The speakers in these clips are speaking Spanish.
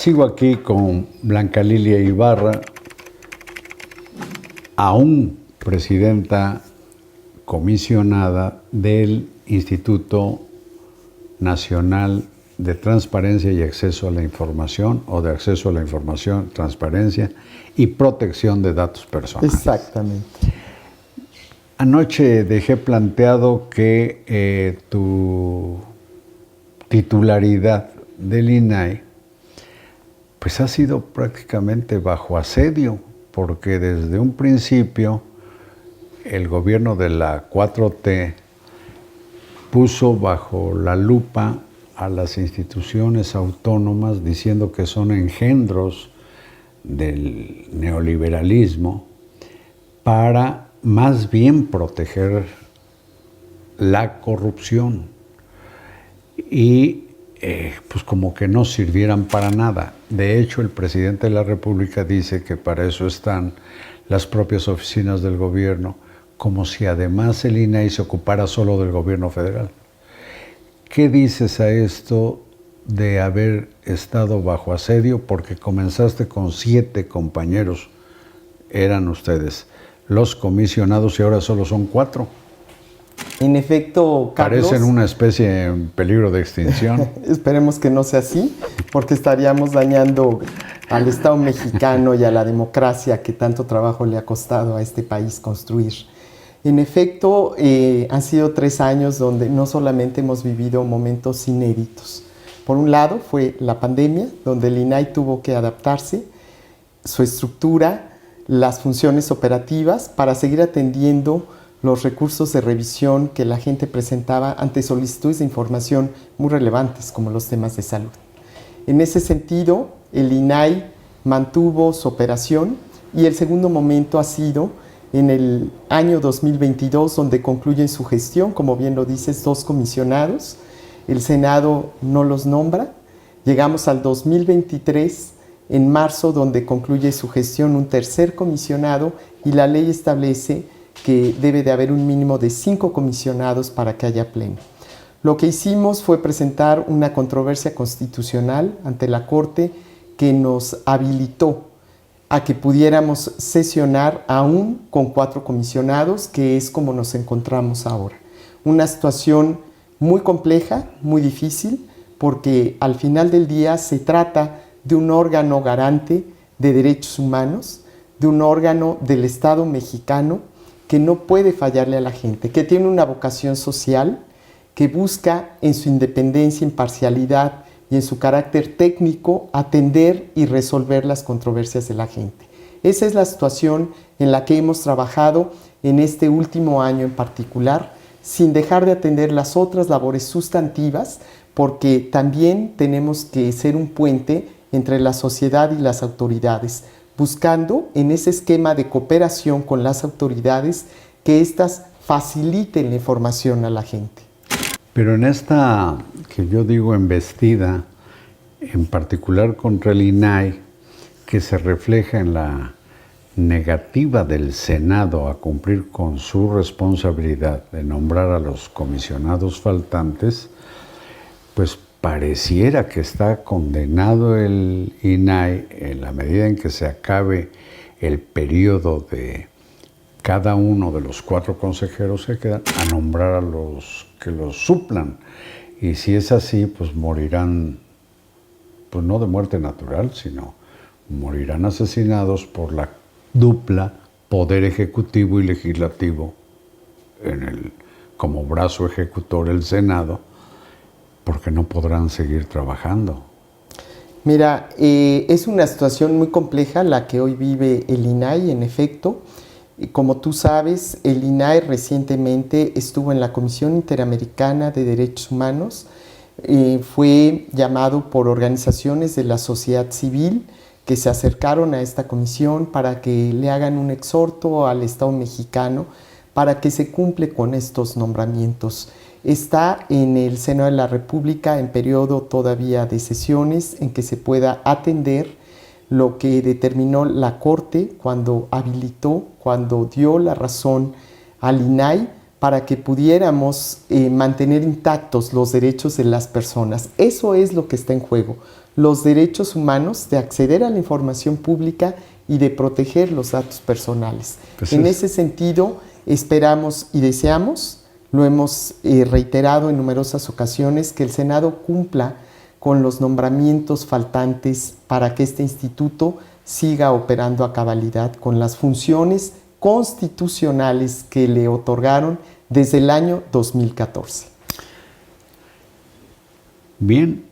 Sigo aquí con Blanca Lilia Ibarra, aún presidenta comisionada del Instituto Nacional de Transparencia y Acceso a la Información, o de Acceso a la Información, Transparencia y Protección de Datos Personales. Exactamente. Anoche dejé planteado que tu titularidad del INAI pues ha sido prácticamente bajo asedio, porque desde un principio el gobierno de la 4T puso bajo la lupa a las instituciones autónomas diciendo que son engendros del neoliberalismo para más bien proteger la corrupción y pues como que no sirvieran para nada. De hecho, el presidente de la República dice que para eso están las propias oficinas del gobierno, como si además el INAI se ocupara solo del gobierno federal. ¿Qué dices a esto de haber estado bajo asedio? Porque comenzaste con 7 compañeros, eran ustedes los comisionados, y ahora solo son 4. En efecto, Carlos, parecen una especie en peligro de extinción. Esperemos que no sea así, porque estaríamos dañando al Estado mexicano y a la democracia que tanto trabajo le ha costado a este país construir. En efecto, han sido 3 años donde no solamente hemos vivido momentos inéditos. Por un lado fue la pandemia, donde el INAI tuvo que adaptarse, su estructura, las funciones operativas para seguir atendiendo los recursos de revisión que la gente presentaba ante solicitudes de información muy relevantes, como los temas de salud. En ese sentido, el INAI mantuvo su operación, y el segundo momento ha sido en el año 2022, donde concluyen su gestión, como bien lo dices, 2 comisionados. El Senado no los nombra. Llegamos al 2023, en marzo, donde concluye su gestión un 3er comisionado, y la ley establece que debe de haber un mínimo de 5 comisionados para que haya pleno. Lo que hicimos fue presentar una controversia constitucional ante la Corte que nos habilitó a que pudiéramos sesionar aún con 4 comisionados, que es como nos encontramos ahora. Una situación muy compleja, muy difícil, porque al final del día se trata de un órgano garante de derechos humanos, de un órgano del Estado mexicano que no puede fallarle a la gente, que tiene una vocación social, que busca en su independencia, imparcialidad y en su carácter técnico atender y resolver las controversias de la gente. Esa es la situación en la que hemos trabajado en este último año en particular, sin dejar de atender las otras labores sustantivas, porque también tenemos que ser un puente entre la sociedad y las autoridades, buscando en ese esquema de cooperación con las autoridades que éstas faciliten la información a la gente. Pero en esta, que yo digo embestida, en particular contra el INAI, que se refleja en la negativa del Senado a cumplir con su responsabilidad de nombrar a los comisionados faltantes, pues pareciera que está condenado el INAI, en la medida en que se acabe el periodo de cada uno de los 4 consejeros que quedan, a nombrar a los que los suplan. Y si es así, pues morirán, pues no de muerte natural, sino morirán asesinados por la dupla poder ejecutivo y legislativo, como brazo ejecutor el Senado, porque no podrán seguir trabajando. Mira, es una situación muy compleja la que hoy vive el INAI, en efecto. Como tú sabes, el INAI recientemente estuvo en la Comisión Interamericana de Derechos Humanos, fue llamado por organizaciones de la sociedad civil que se acercaron a esta comisión para que le hagan un exhorto al Estado mexicano para que se cumpla con estos nombramientos. Está en el Senado de la República en periodo todavía de sesiones en que se pueda atender lo que determinó la Corte cuando habilitó, cuando dio la razón al INAI para que pudiéramos mantener intactos los derechos de las personas. Eso es lo que está en juego. los derechos humanos de acceder a la información pública y de proteger los datos personales. Pues en ese sentido, esperamos y deseamos, lo hemos reiterado en numerosas ocasiones, que el Senado cumpla con los nombramientos faltantes para que este instituto siga operando a cabalidad con las funciones constitucionales que le otorgaron desde el año 2014. Bien,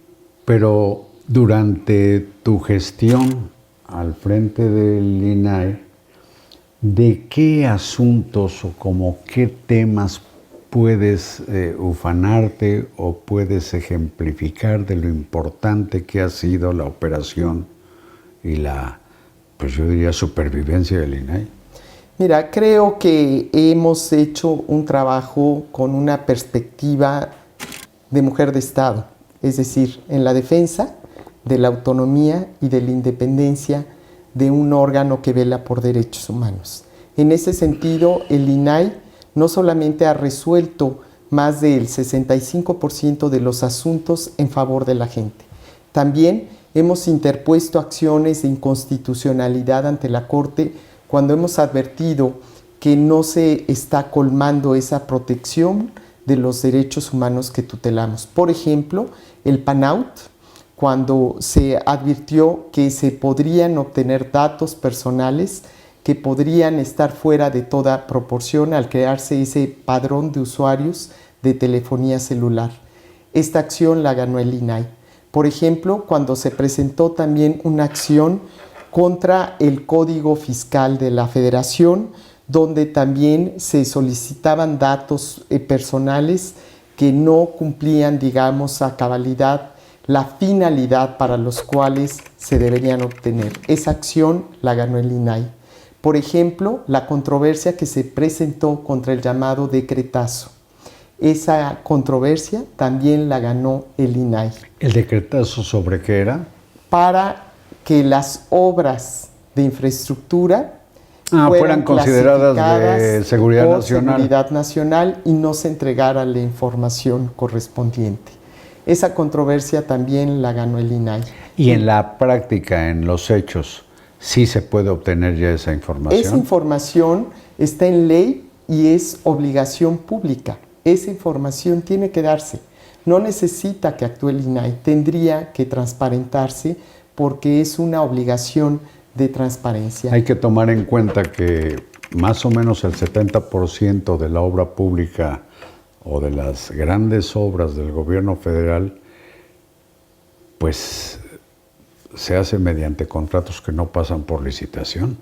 pero durante tu gestión al frente del INAI, ¿de qué asuntos o como qué temas puedes ufanarte o puedes ejemplificar de lo importante que ha sido la operación y la, pues yo diría, supervivencia del INAI? Mira, creo que hemos hecho un trabajo con una perspectiva de mujer de Estado, es decir, en la defensa de la autonomía y de la independencia de un órgano que vela por derechos humanos. En ese sentido, el INAI no solamente ha resuelto más del 65% de los asuntos en favor de la gente, también hemos interpuesto acciones de inconstitucionalidad ante la Corte cuando hemos advertido que no se está colmando esa protección de los derechos humanos que tutelamos. Por ejemplo, el PANAUT, cuando se advirtió que se podrían obtener datos personales que podrían estar fuera de toda proporción al crearse ese padrón de usuarios de telefonía celular. Esta acción la ganó el INAI. Por ejemplo, cuando se presentó también una acción contra el Código Fiscal de la Federación, donde también se solicitaban datos personales que no cumplían, digamos, a cabalidad la finalidad para los cuales se deberían obtener. Esa acción la ganó el INAI. Por ejemplo, la controversia que se presentó contra el llamado decretazo. Esa controversia también la ganó el INAI. ¿El decretazo sobre qué era? Para que las obras de infraestructura fueran consideradas de seguridad nacional. Seguridad nacional y no se entregara la información correspondiente. Esa controversia también la ganó el INAI. Y en la práctica, en los hechos, ¿sí se puede obtener ya esa información? Esa información está en ley y es obligación pública. Esa información tiene que darse. No necesita que actúe el INAI, tendría que transparentarse porque es una obligación de transparencia. Hay que tomar en cuenta que más o menos el 70% de la obra pública o de las grandes obras del gobierno federal, pues se hace mediante contratos que no pasan por licitación.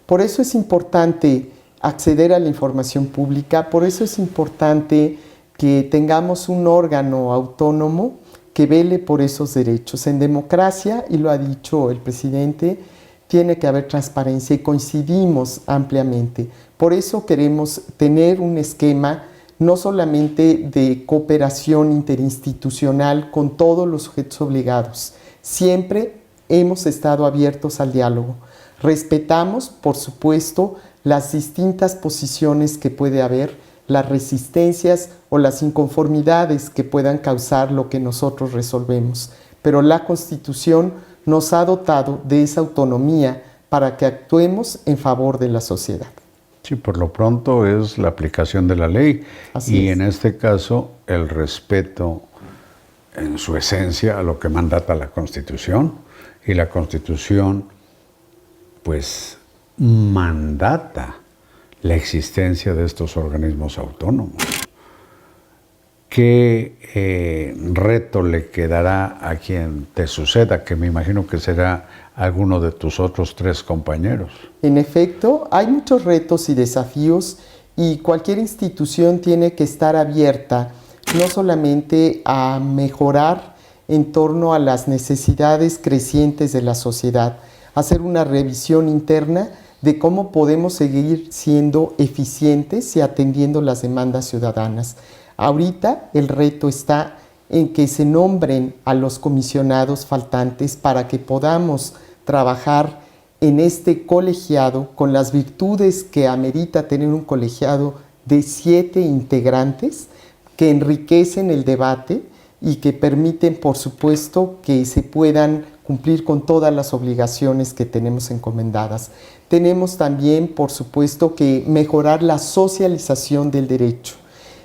Por eso es importante acceder a la información pública, por eso es importante que tengamos un órgano autónomo que vele por esos derechos. En democracia, y lo ha dicho el presidente, tiene que haber transparencia y coincidimos ampliamente. Por eso queremos tener un esquema no solamente de cooperación interinstitucional con todos los sujetos obligados. Siempre hemos estado abiertos al diálogo. Respetamos, por supuesto, las distintas posiciones que puede haber, las resistencias o las inconformidades que puedan causar lo que nosotros resolvemos. Pero la Constitución nos ha dotado de esa autonomía para que actuemos en favor de la sociedad. Sí, por lo pronto es la aplicación de la ley. Así y es. En este caso el respeto en su esencia a lo que mandata la Constitución. Y la Constitución pues mandata la existencia de estos organismos autónomos. ¿Qué reto le quedará a quien te suceda? Que me imagino que será alguno de tus otros 3 compañeros. En efecto, hay muchos retos y desafíos y cualquier institución tiene que estar abierta no solamente a mejorar en torno a las necesidades crecientes de la sociedad, hacer una revisión interna de cómo podemos seguir siendo eficientes y atendiendo las demandas ciudadanas. Ahorita el reto está en que se nombren a los comisionados faltantes para que podamos trabajar en este colegiado con las virtudes que amerita tener un colegiado de 7 integrantes que enriquecen el debate y que permiten, por supuesto, que se puedan cumplir con todas las obligaciones que tenemos encomendadas. Tenemos también, por supuesto, que mejorar la socialización del derecho.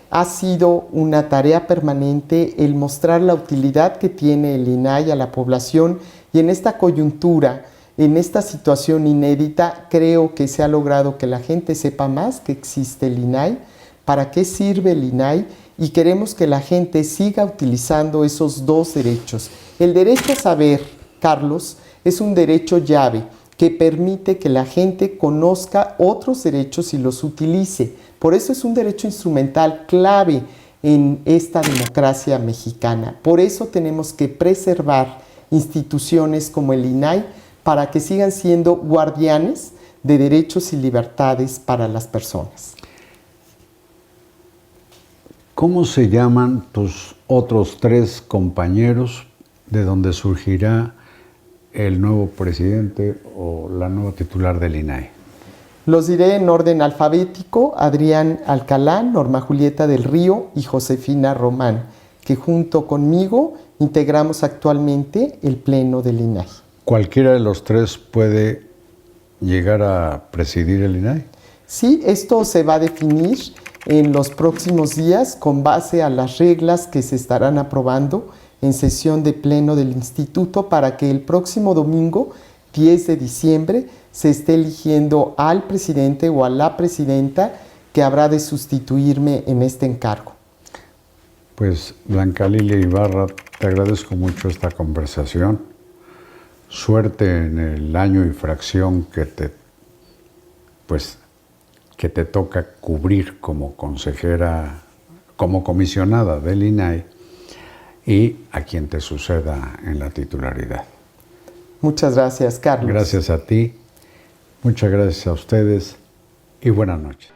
Ha sido una tarea permanente el mostrar la utilidad que tiene el INAI a la población, y en esta coyuntura, en esta situación inédita, creo que se ha logrado que la gente sepa más que existe el INAI, para qué sirve el INAI, y queremos que la gente siga utilizando esos dos derechos. El derecho a saber, Carlos, es un derecho llave que permite que la gente conozca otros derechos y los utilice. Por eso es un derecho instrumental clave en esta democracia mexicana. Por eso tenemos que preservar instituciones como el INAI para que sigan siendo guardianes de derechos y libertades para las personas. ¿Cómo se llaman tus otros 3 compañeros de donde surgirá el nuevo presidente o la nueva titular del INAI? Los diré en orden alfabético: Adrián Alcalá, Norma Julieta del Río y Josefina Román, que junto conmigo integramos actualmente el Pleno del INAI. ¿Cualquiera de los 3 puede llegar a presidir el INAI? Sí, esto se va a definir en los próximos días con base a las reglas que se estarán aprobando en sesión de pleno del instituto, para que el próximo domingo, 10 de diciembre, se esté eligiendo al presidente o a la presidenta que habrá de sustituirme en este encargo. Pues Blanca Lilia Ibarra, te agradezco mucho esta conversación. Suerte en el año y fracción que te toca cubrir como consejera, como comisionada del INAI, y a quien te suceda en la titularidad. Muchas gracias, Carlos. Gracias a ti, muchas gracias a ustedes y buenas noches.